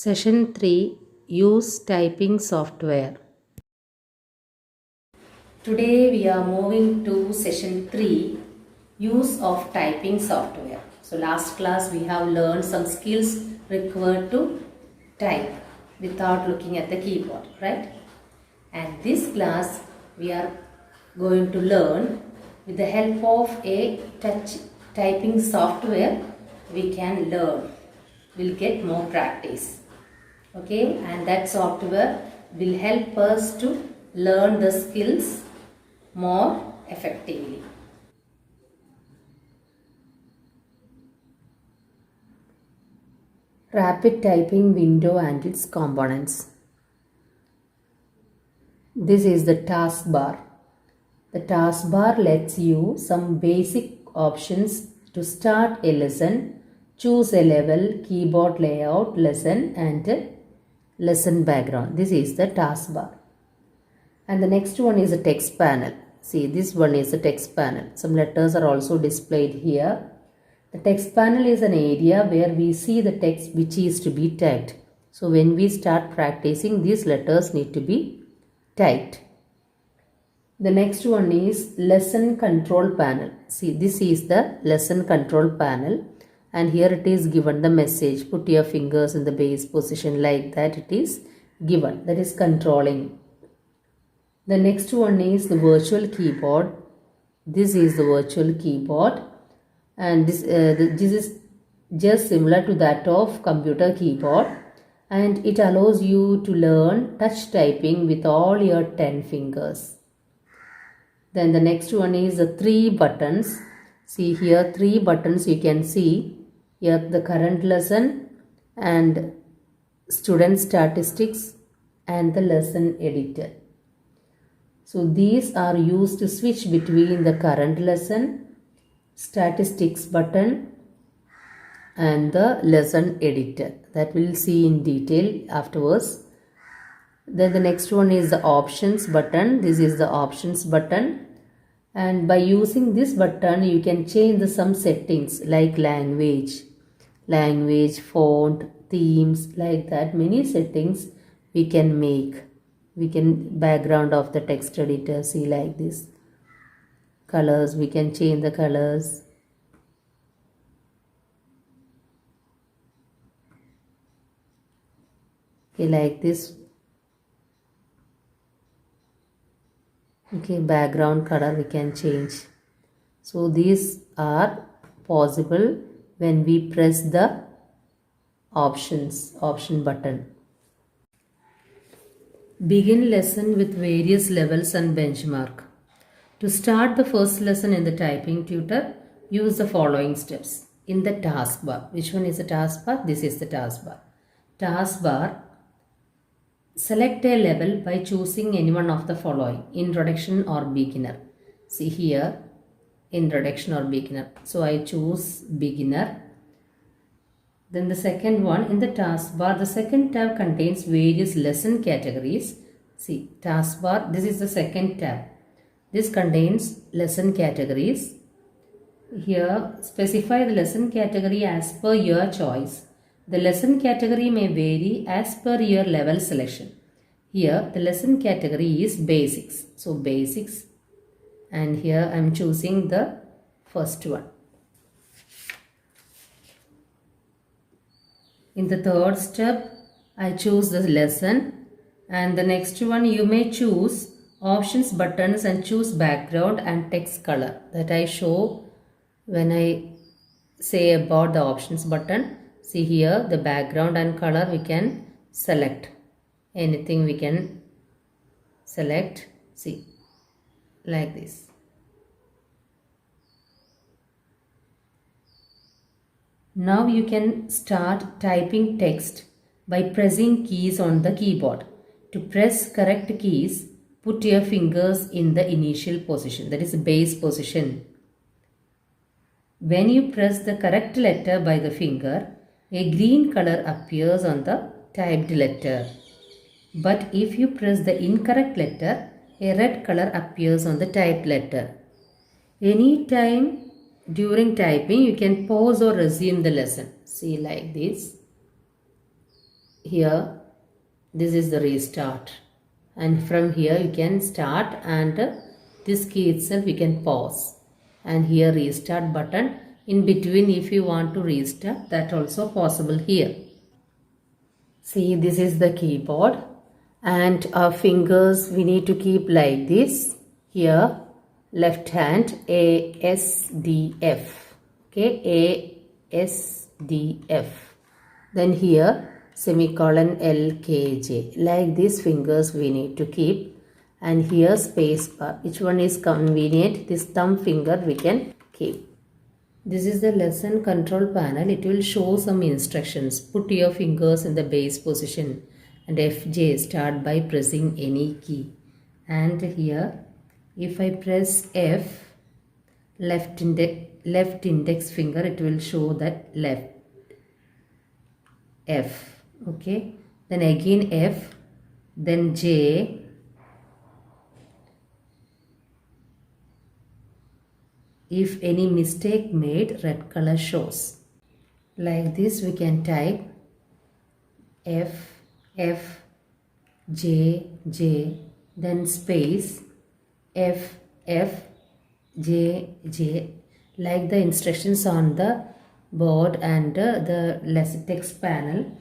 Session 3, Use Typing Software. Today we are moving to Session 3, Use of Typing Software. So last class we have learned some skills required to type without looking at the keyboard, right? And this class we are going to learn with the help of a touch typing software we can learn. We'll get more practice. Okay, and that software will help us to learn the skills more effectively. Rapid typing window and its components. This is the taskbar. The taskbar lets you some basic options to start a lesson, choose a level, keyboard layout, lesson and lesson background. This is the taskbar. And the next one is a text panel. See, this one is a text panel. Some letters are also displayed here. The text panel is an area where we see the text which is to be typed. So when we start practicing, these letters need to be typed. The next one is lesson control panel. See, this is the lesson control panel. And here it is given the message. Put your fingers in the base position, like that it is given. That is controlling. The next one is the virtual keyboard. This is the virtual keyboard. And this is just similar to that of computer keyboard. And it allows you to learn touch typing with all your 10 fingers. Then the next one is the 3 buttons. See here, 3 buttons you can see. Here the current lesson and student statistics and the lesson editor. So these are used to switch between the current lesson, statistics button and the lesson editor. That we'll see in detail afterwards. Then the next one is the options button. This is the options button. And by using this button, you can change some settings like language, font, themes, like that. Many settings we can make. We can background of the text editor, see, like this. Colors, we can change the colors. Okay, like this. Okay, background color we can change. So these are possible when we press the option button. Begin lesson with various levels and benchmark. To start the first lesson in the typing tutor, use the following steps. In the taskbar, which one is the taskbar? This is the taskbar. Taskbar, select a level by choosing any one of the following, introduction or beginner. See here, introduction or beginner. So I choose beginner. Then the second one, in the taskbar, the second tab contains various lesson categories. See, taskbar, this is the second tab. This contains lesson categories. Here, specify the lesson category as per your choice. The lesson category may vary as per your level selection. Here, the lesson category is basics. So, basics. And here I am choosing the first one. In the third step, I choose the lesson, and the next one you may choose options buttons and choose background and text color. That I show when I say about the options button. See here, the background and color we can select. Anything we can select. See, like this. Now you can start typing text by pressing keys on the keyboard. To press correct keys, put your fingers in the initial position, that is base position. When you press the correct letter by the finger, a green color appears on the typed letter. But if you press the incorrect letter, a red color appears on the typed letter. Anytime during typing, you can pause or resume the lesson. See, like this. here this is the restart, and from here you can start, and this key itself you can pause, and here restart button. In between, if you want to restart, that also possible here. See, this is the keyboard, and our fingers we need to keep like this. Here left hand A S D F, okay, A S D F. Then here semicolon L K J. Like this fingers we need to keep, and here space bar. Which one is convenient? This thumb finger we can keep. This is the lesson control panel. It will show some instructions. Put your fingers in the base position, and FJ start by pressing any key. And here if I press F, left index finger, it will show that left F, okay. Then again F, then J, if any mistake made, red color shows. Like this we can type F, F, J, J, then space F, F, J, J, like the instructions on the board, and the lesson text panel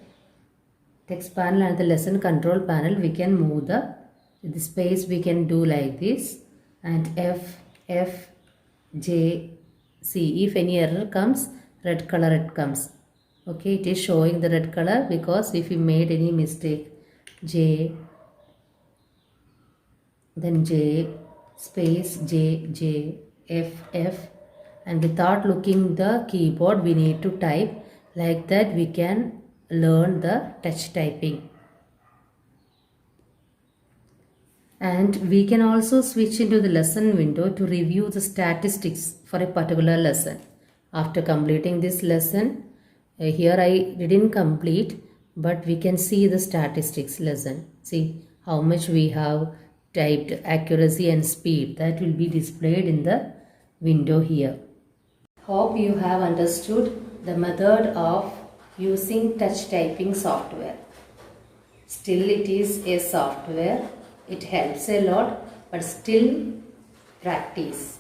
and the lesson control panel, we can move the space, we can do like this, and F, F, J. See, if any error comes, red color it comes, okay. It is showing the red color because if you made any mistake. J, then J, space J, J, F, F, and without looking the keyboard we need to type. Like that we can learn the touch typing. And we can also switch into the lesson window to review the statistics for a particular lesson. After completing this lesson, here I didn't complete, but we can see the statistics lesson. See how much we have typed, accuracy and speed, that will be displayed in the window here. Hope you have understood the method of using touch typing software. Still it is a software, it helps a lot, but still practice.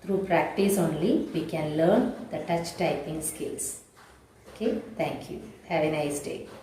Through practice only we can learn the touch typing skills. Okay, thank you. Have a nice day.